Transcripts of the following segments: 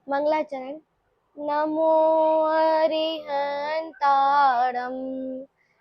मंगलाचरण। नमो अरिहंताणं,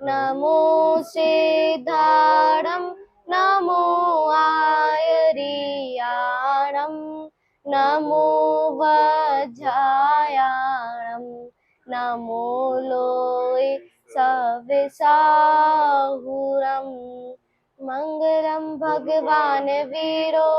नमो सिद्धाणं, नमो आयर्याणं, नमो वज्रायाणं, नमो लोय सविसाहुरम्। मंगलम भगवान वीरो,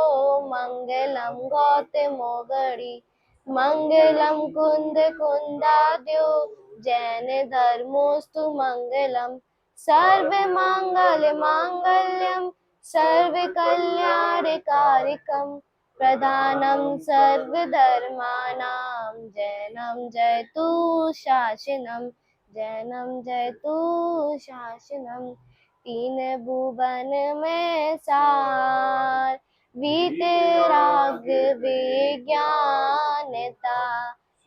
मंगलम गौतमो गणि, मंगलम कुंद कुंदाद्यो, जैन धर्मोस्तु मंगलम। सर्व मंगल मांगल्यम, सर्व कल्याणकारिकम, प्रधानम सर्व धर्माणां, जैनम जयतु शासनम, जैनम जयतु शासनम। तीन भुवन में सार, वीतराग विज्ञानता,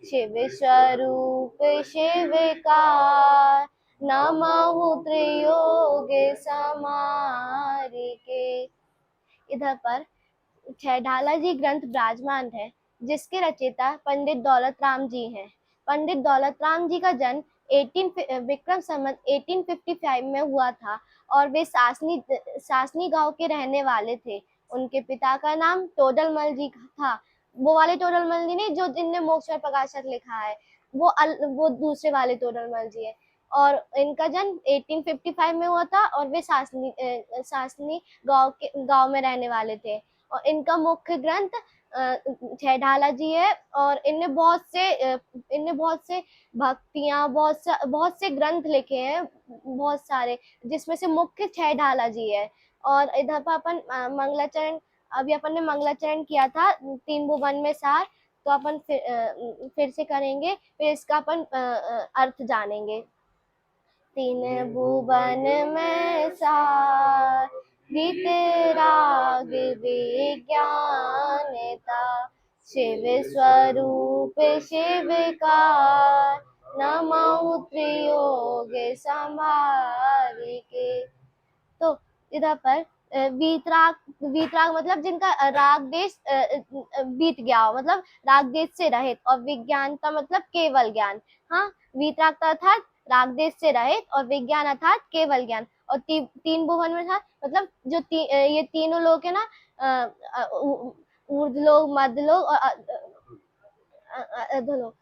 शिव स्वरूप शिवकार, नमः त्रियोग समारिके। इधर पर छैढाला जी ग्रंथ विराजमान है, जिसके रचयिता पंडित दौलत राम जी हैं। पंडित दौलत राम जी का जन्म विक्रम संवत 1855 में हुआ था और वे सासनी गांव के रहने वाले थे। उनके पिता का नाम टोडरमल जी था। वो वाले टोडरमल जी नहीं जो जिनने मोक्ष और प्रकाशक लिखा है, वो दूसरे वाले टोडरमल जी है। और इनका जन्म 1855 में हुआ था और वे सासनी गांव में रहने वाले थे। और इनका मुख्य ग्रंथ छैढाला जी है और इनने बहुत से भक्तियां, बहुत से ग्रंथ लिखे हैं, बहुत सारे, जिसमें से मुख्य छैढाला जी है। और इधर पर अपन मंगलाचरण, अभी अपन ने मंगलाचरण किया था तीन भुवन में सार, तो अपन फिर से करेंगे, फिर इसका अपन अर्थ जानेंगे। तीन भुवन में सार, वीतराग विज्ञानता, शिव स्वरूप शिवकार, नमः त्रियोग समारिके। तो इधर पर वीतराग, वीतराग मतलब जिनका राग देश बीत गया हो, मतलब राग देश से रहित, और विज्ञानता मतलब केवल ज्ञान। हाँ, वीतरागता अर्थात राग देश से रहित और विज्ञान अर्थात केवल ज्ञान। और तीन भुवन में था मतलब जो ये तीनों लोग है ना, ऊर्ध्व लोग, मध्य लोग और अधोलोक,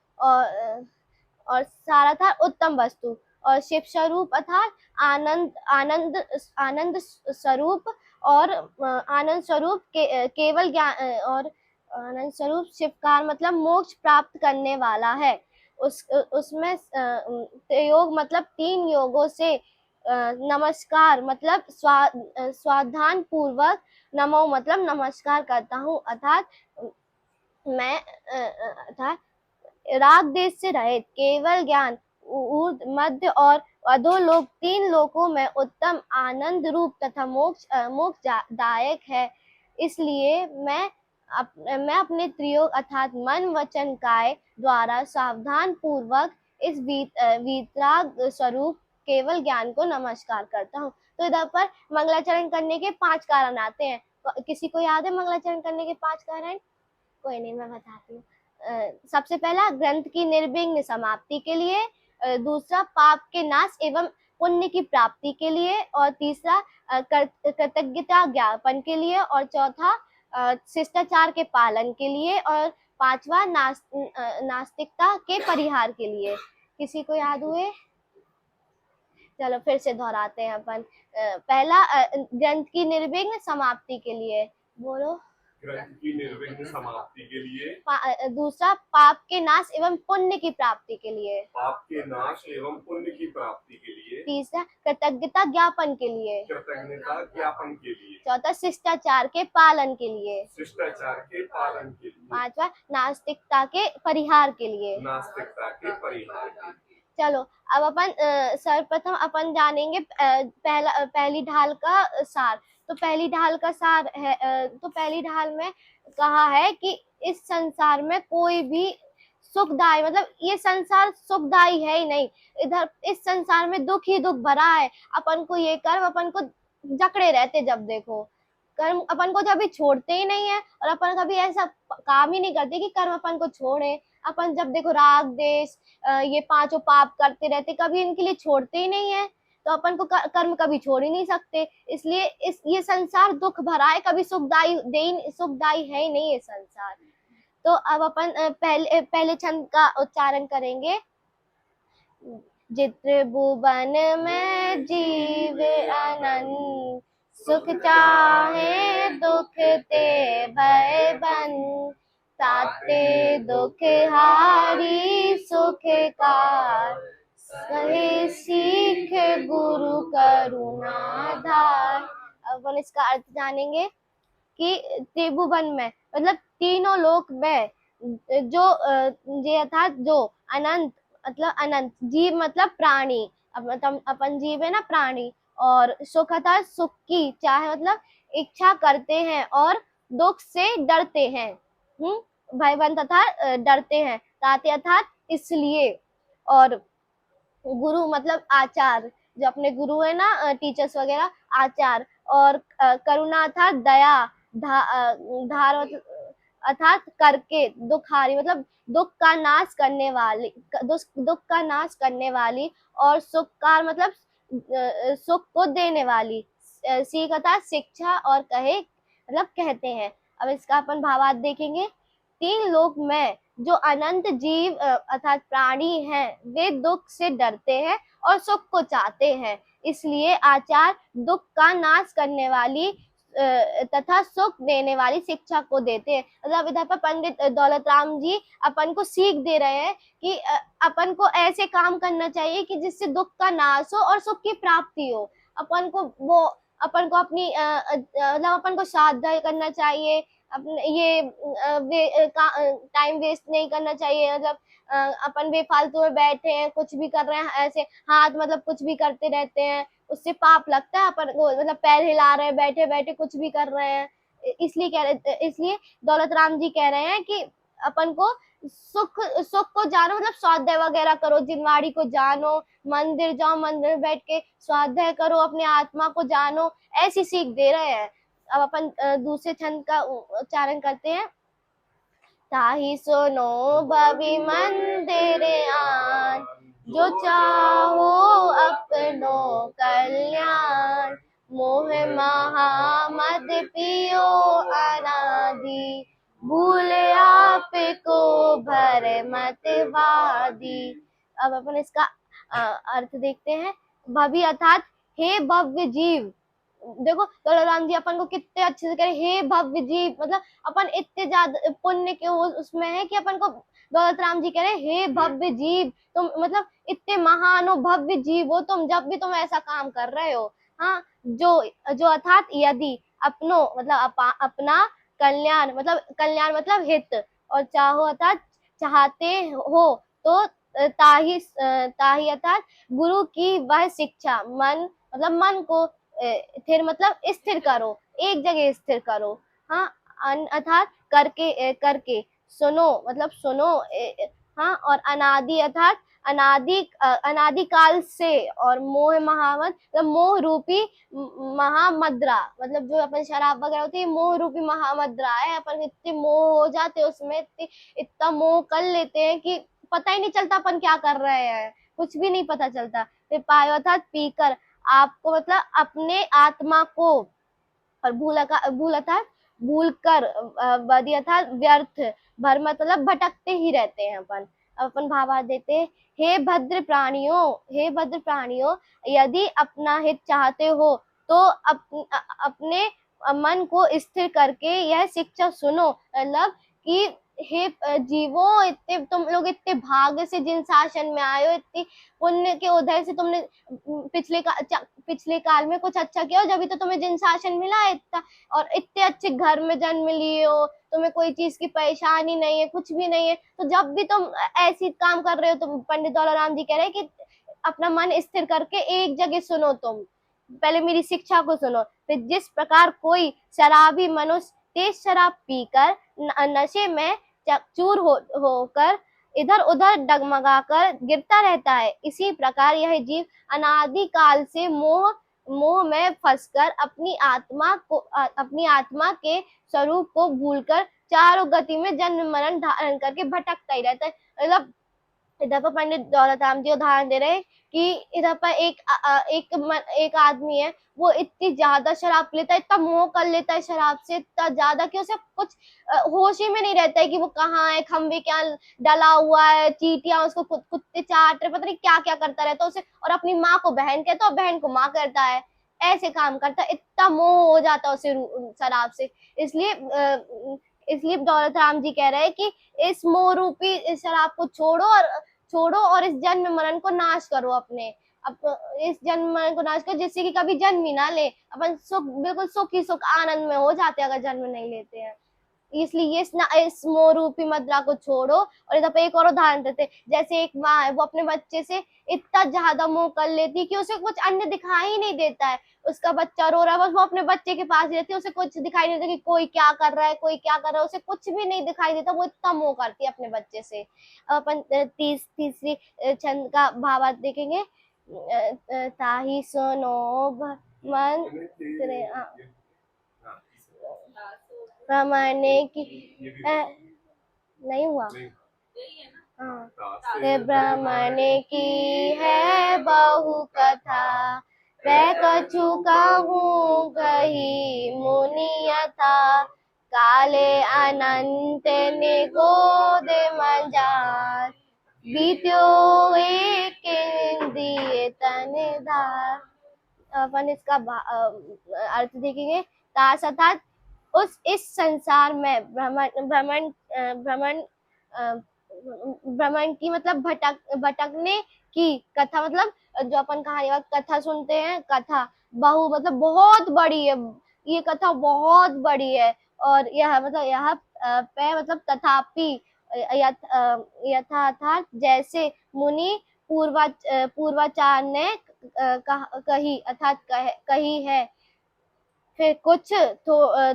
और सारा था उत्तम वस्तु। और शिव स्वरूप अर्थात आनंद आनंद आनंद स्वरूप, और आनंद स्वरूप केवल ज्ञान, और आनंद स्वरूप शिवकार मतलब मोक्ष प्राप्त करने वाला है। उसमें योग मतलब तीन योगों से, नमस्कार मतलब स्वाधान पूर्वक, नमो मतलब नमस्कार करता हूँ, अर्थात मैं अर्थात राग देश से रहित, केवल ज्ञान, ऊर्ध मध्य और अधोलोक, तीन लोकों में उत्तम आनंद रूप तथा मोक्ष दायक है। इसलिए मैं अपने त्रियोग अर्थात मन वचन काय द्वारा सावधान पूर्वक इस वीतराग स्वरूप केवल ज्ञान को नमस्कार करता हूँ। तो इधर पर मंगलाचरण करने के 5 कारण आते हैं। तो किसी को याद है मंगलाचरण करने के 5 कारण? कोई नहीं, मैं बताती हूँ। सबसे पहला ग्रंथ की निर्विघ्न समाप्ति के लिए, दूसरा पाप के नाश एवं पुण्य की प्राप्ति के लिए, और तीसरा कृतज्ञता ज्ञापन के लिए, और चौथा शिष्टाचार के पालन के लिए, और पांचवा नास्तिकता के परिहार के लिए। किसी को याद हुए? चलो फिर से दोहराते हैं अपन। पहला ग्रंथ की निर्विघ्न समाप्ति के लिए, बोलो। ग्रंथ की निर्विघ्न समाप्ति के लिए। दूसरा पाप के नाश एवं पुण्य की प्राप्ति के लिए। पाप के नाश एवं पुण्य की प्राप्ति के लिए। तीसरा कृतज्ञता ज्ञापन के लिए। कृतज्ञता ज्ञापन के लिए। चौथा शिष्टाचार के पालन के लिए। शिष्टाचार के पालन के लिए। पांचवा नास्तिकता के परिहार के लिए। नास्तिकता के परिहार के लिए। चलो अब अपन सर्वप्रथम अपन जानेंगे पहली ढाल का सार। तो पहली ढाल का सार है, तो पहली ढाल में कहा है कि इस संसार में कोई भी सुखदायी, मतलब ये संसार सुखदायी है ही नहीं। इधर इस संसार में दुख ही दुख भरा है। अपन को ये कर्म अपन को जकड़े रहते जब देखो। कर्म अपन को जब छोड़ते ही नहीं है, और अपन कभी ऐसा काम ही नहीं करते कि कर्म अपन को छोड़े। अपन जब देखो राग देश ये पांचों पाप करते रहते, कभी इनके लिए छोड़ते ही नहीं है, तो अपन को कर्म कभी छोड़ ही नहीं सकते। इसलिए ये संसार दुख भरा है, कभी सुखदाई है ही नहीं ये संसार। तो अब अपन पहले छंद का उच्चारण करेंगे। जित्र भुवन में जीव अनंत, सुख चाहे दुख ते भय बन, ताते दुख हारी सुख कार, सहे सीख गुरु करुणा धार। अब अपन इसका अर्थ जानेंगे कि त्रिभुवन में मतलब तीनों लोक में जो ये अर्थात जो अनंत मतलब अनंत, जीव मतलब प्राणी, अपन जीव है ना प्राणी, और सुख अर्थात सुख की चाहे मतलब इच्छा करते हैं, और दुख से डरते हैं। भयबंत तथा डरते हैं। ताते अर्थात इसलिए, और गुरु मतलब आचार्य, जो अपने गुरु है ना टीचर्स वगैरह, आचार्य, और करुणा अर्थात दया, धार अर्थात करके, दुखारी मतलब दुख का नाश करने वाली, दुख का नाश करने वाली, और सुखकार मतलब सुख को देने वाली, सीख अर्थात शिक्षा, और कहे मतलब कहते हैं। अब इसका अपन भावार्थ देखेंगे। तीन लोक में जो अनंत जीव अर्थात प्राणी हैं, वे दुख से डरते हैं और सुख को चाहते हैं, इसलिए आचार्य दुख का नाश करने वाली तथा सुख देने वाली शिक्षा को देते हैं। मतलब इधर पर पंडित दौलत राम जी अपन को सीख दे रहे हैं कि अपन को ऐसे काम करना चाहिए कि जिससे दुख का नाश हो और सुख की प्राप्ति हो। अपन को अपनी मतलब अपन को स्वाध्याय करना चाहिए, अपने ये टाइम वेस्ट नहीं करना चाहिए। मतलब अपन बेफालतू में बैठे हैं, कुछ भी कर रहे हैं ऐसे हाथ मतलब कुछ भी करते रहते हैं, उससे पाप लगता है अपन को। मतलब पैर हिला रहे हैं, बैठे बैठे कुछ भी कर रहे हैं, इसलिए दौलत राम जी कह रहे हैं कि अपन को सुख को जानो, मतलब स्वाध्याय वगैरह करो, जिनवाड़ी को जानो, मंदिर जाओ, मंदिर में बैठ के स्वाध्याय करो, अपने आत्मा को जानो, ऐसी सीख दे रहे हैं। अब अपन दूसरे छंद का उच्चारण करते हैं। ताहि सुनो भवि मंदिर आन, जो चाहो अपनो कल्याण, मोह महा मद पियो अनादि, भूल आप को भर मत वादी। अब अपन इसका अर्थ देखते हैं। भवि अर्थात हे भव्य जीव। देखो राम जी अपन को कितने अच्छे से कह रहे, हे भव्य जीव, मतलब अपन इतने ज्यादा पुण्य के उसमें है कि अपन को दौलत राम जी कह रहे हे भव्य जीव, तुम मतलब इतने महान हो, भव्य जीव हो तुम, जब भी तुम ऐसा काम कर रहे हो। हाँ, जो अर्थात यदि अपनो मतलब अपना कल्याण मतलब हित, और चाहो अर्थात चाहते हो, तो ताही अर्थात गुरु की वह शिक्षा, मन मतलब मन को फिर मतलब स्थिर करो, एक जगह स्थिर करो। हाँ, अर्थात करके सुनो मतलब सुनो। हाँ, और अनादि अर्थात अनादि काल से, और मोह महामद मतलब मोह रूपी महामद्रा, मतलब जो अपन शराब वगैरह होती है, मोह रूपी महामद्रा है। अपन इतने मोह हो जाते हैं उसमें, इतना मोह कर लेते हैं कि पता ही नहीं चलता अपन क्या कर रहे हैं, कुछ भी नहीं पता चलता। फिर पायो अर्थात पीकर, आपको मतलब अपने आत्मा को, और भूल कर, बदी अर्थात व्यर्थ, भर मतलब भटकते ही रहते हैं अपन भावार्थ देते हैं। हे भद्र प्राणियों, यदि अपना हित चाहते हो तो अपने मन को स्थिर करके यह शिक्षा सुनो। मतलब कि हे जीवो, इतने तुम लोग इतने भाग्य से जिन शासन में आए हो, इतनी पुण्य के उदय से तुमने पिछले काल में कुछ अच्छा किया हो, जब तो तुम्हें जिन शासन मिला है इतना, और इतने अच्छे घर में जन्म लिए हो, तुम्हें कोई चीज की परेशानी नहीं है, कुछ भी नहीं है। तो जब भी तुम ऐसी काम कर रहे हो, तो पंडित दौलत राम जी कह रहे हैं कि अपना मन स्थिर करके एक जगह सुनो, तुम पहले मेरी शिक्षा को सुनो। फिर जिस प्रकार कोई शराबी मनुष्य तेज शराब पीकर नशे में चूर होकर इधर उधर डगमगाकर गिरता रहता है, इसी प्रकार यह जीव अनादि काल से मोह मोह में फंसकर अपनी आत्मा के स्वरूप को भूलकर चारों गति में जन्म मरण धारण करके भटकता ही रहता है। मतलब इधर पर पंडित दौलत राम जी उदाहरण दे रहे हैं कि इधर पर एक आदमी है, वो इतनी ज्यादा शराब पी लेता है, इतना मोह कर लेता है शराब से, इतना ज्यादा कि उसे कुछ होश ही में नहीं रहता है कि वो कहाँ है, खंबे क्या डला हुआ है, चींटियां उसको कुत्ते चाट रहे, पता नहीं क्या क्या करता रहता है उसे, और अपनी माँ को बहन कहता है और बहन को माँ करता है, ऐसे काम करता है, इतना मोह हो जाता है उसे शराब से। इसलिए इसलिए दौलत राम जी कह रहे हैं कि इस मोह रूपी इस शराब को छोड़ो और इस जन्म मरण को नाश करो अपने। अब इस जन्म मरण को नाश करो जिससे कि कभी जन्म ही ना ले, अपन सुख बिल्कुल सुख आनंद में हो जाते हैं अगर जन्म नहीं लेते हैं। इसलिए इस मोह रूपी मुद्रा को छोड़ो। और इधर पे एक और उदाहरण देते हैं, जैसे एक माँ है, वो अपने बच्चे से इतना ज्यादा मोह कर लेती है कि उसे कुछ अन्य दिखाई ही नहीं देता है, उसका बच्चा रो रहा है, बस वो अपने बच्चे के पास रहती है, उसे कुछ दिखाई नहीं देता कि कोई क्या कर रहा है, कोई क्या कर रहा है, उसे कुछ भी नहीं दिखाई देता, वो इतना मोह करती है अपने बच्चे से। अपन तीसरी छंद का भावार्थ देखेंगे। ताही सुनो मन रमाने की नहीं हुआ। हाँ, ब्राह्मण की है बहु कथा, मैं कछु कहूँ कही मुनि था, काले अनंत निगोद मंजार, बीत्यो एक इंद्रिय तन धार। अपन इसका अर्थ देखेंगे। दास अर्थात इस संसार में भ्रमण की मतलब भटकने की कथा, मतलब जो अपन कहानी कथा सुनते हैं, कथा बहु मतलब बहुत बड़ी है, ये कथा बहुत बड़ी है। और यह मतलब यह पे मतलब तथापि यथार्थ जैसे मुनि पूर्वाचार ने कही अर्थात कही है। फिर कुछ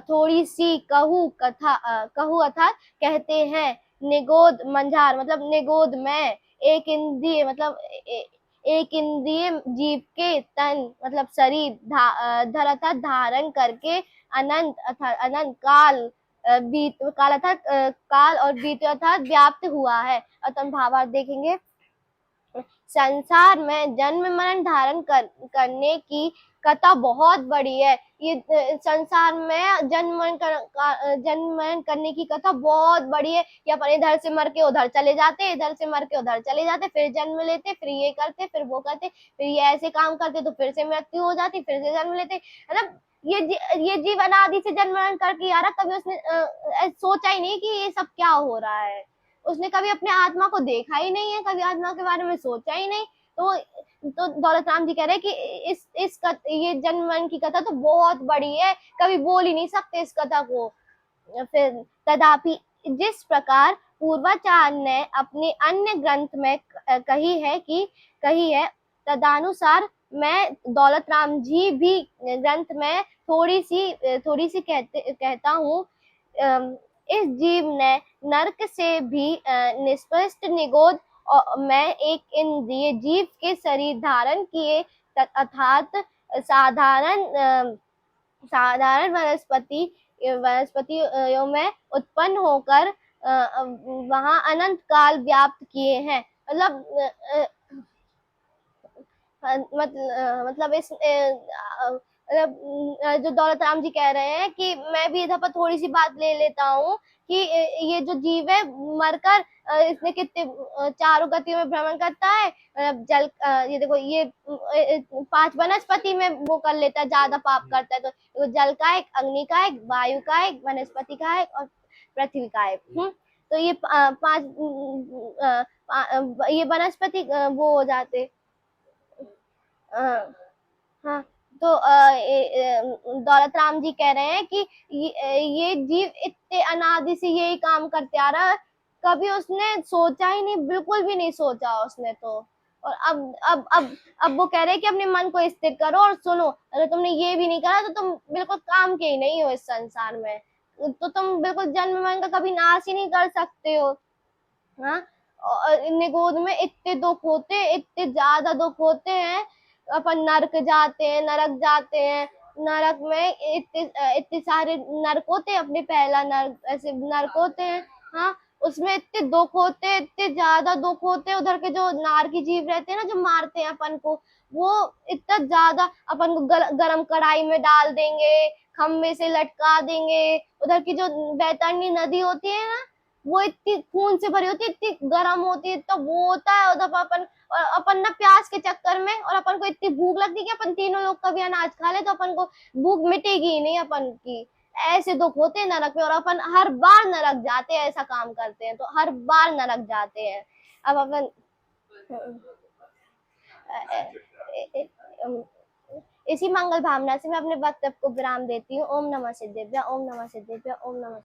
थोड़ी सी कहू अर्थात कहते हैं। निगोद मंझार मतलब निगोद में, एक इंद्रिय मतलब एक इंद्रिय जीव के तन मतलब शरीर धर अर्थात धारण करके अनंत अर्थात अनंत काल काल अर्थात काल और बीत अर्थात व्याप्त हुआ है। अतः भावार्थ देखेंगे। संसार में जन्म मरण धारण करने की कथा बहुत बड़ी है। ये संसार में जन्म मरण करने की कथा बहुत बड़ी है कि अपन इधर से मर के उधर चले जाते, इधर से मर के उधर चले जाते, फिर जन्म लेते, फिर ये करते, फिर वो करते, फिर ये ऐसे काम करते तो फिर से मृत्यु हो जाती, फिर से जन्म लेते। मतलब ये जीव अनादि से जन्म मरण करके आ रहा, कभी उसने सोचा ही नहीं कि ये सब क्या हो रहा है। उसने कभी अपने आत्मा को देखा ही नहीं है, कभी आत्मा के बारे में सोचा ही नहीं। तो दौलत राम जी कह रहे हैं कि ये जन्म मरण की कथा तो बहुत बड़ी है, कभी बोल ही नहीं सकते इस कथा को। फिर तदापि जिस प्रकार पूर्वाचार्य ने अपने अन्य ग्रंथ में कही है तदानुसार मैं दौलत राम जी भी ग्रंथ में थोड़ी सी कहता हूँ। इस जीव ने नरक से भी निष्पृष्ट निगोद में एक इंद्रिय जीव के शरीर धारण किए अर्थात साधारण वनस्पतियों में उत्पन्न होकर वहां अनंत काल व्याप्त किए हैं। मतलब इस जो दौलत राम जी कह रहे हैं कि मैं भी इधर पर थोड़ी सी बात ले लेता हूँ कि ये जो जीव है मरकर इसने कितने चारों गतियों में भ्रमण करता है। जल ये देखो ये 5 वनस्पति में वो कर लेता है, ज्यादा पाप करता है तो जल का एक, अग्नि का एक, वायु का एक, वनस्पति का एक और पृथ्वी का एक। तो ये 5 ये वनस्पति वो हो जाते। हाँ, तो दौलत राम जी कह रहे हैं कि ये जीव इतने अनादि से यही काम करते आ रहा है, कभी उसने सोचा ही नहीं, बिल्कुल भी नहीं सोचा उसने तो। और अब वो कह रहे हैं कि अपने मन को स्थिर करो और सुनो, अगर तुमने ये भी नहीं करा तो तुम बिल्कुल काम के ही नहीं हो इस संसार में, तो तुम बिल्कुल जन्म मरण का कभी नाश ही नहीं कर सकते हो। हाँ, और निगोद में इतने दुख होते, इतने ज्यादा दुख होते हैं अपन नर्क जाते हैं, नरक जाते हैं। नरक में इतने सारे नर्क होते हैं, अपने पहला नर्क ऐसे नर्क होते हैं। हाँ, उसमें इतने दुख होते हैं, इतने ज्यादा दुख होते हैं। उधर के जो नारकी जीव रहते हैं ना, जो मारते हैं अपन को, वो इतना ज्यादा अपन को गरम कढ़ाई में डाल देंगे, खम्भे से लटका देंगे। उधर की जो बैतरणी नदी होती है ना, वो इतनी खून से भरी होती है, इतनी गर्म होती है, इतना वो होता है उधर पर अपन। और अपन ना प्यास के चक्कर में, और अपन को इतनी भूख लगती है कि अपन तीनों लोग कभी अनाज खा ले तो अपन को भूख मिटेगी ही नहीं अपन की। ऐसे दुख होते हैं नरक में, और अपन हर बार नरक जाते हैं, ऐसा काम करते हैं तो हर बार नरक जाते हैं। अब अपन इसी मंगल भावना से मैं अपने वक्तव्य को विराम देती हूँ। ओम नमः सिद्धेभ्य, ओम नमः सिद्धेभ्य, ओम नमः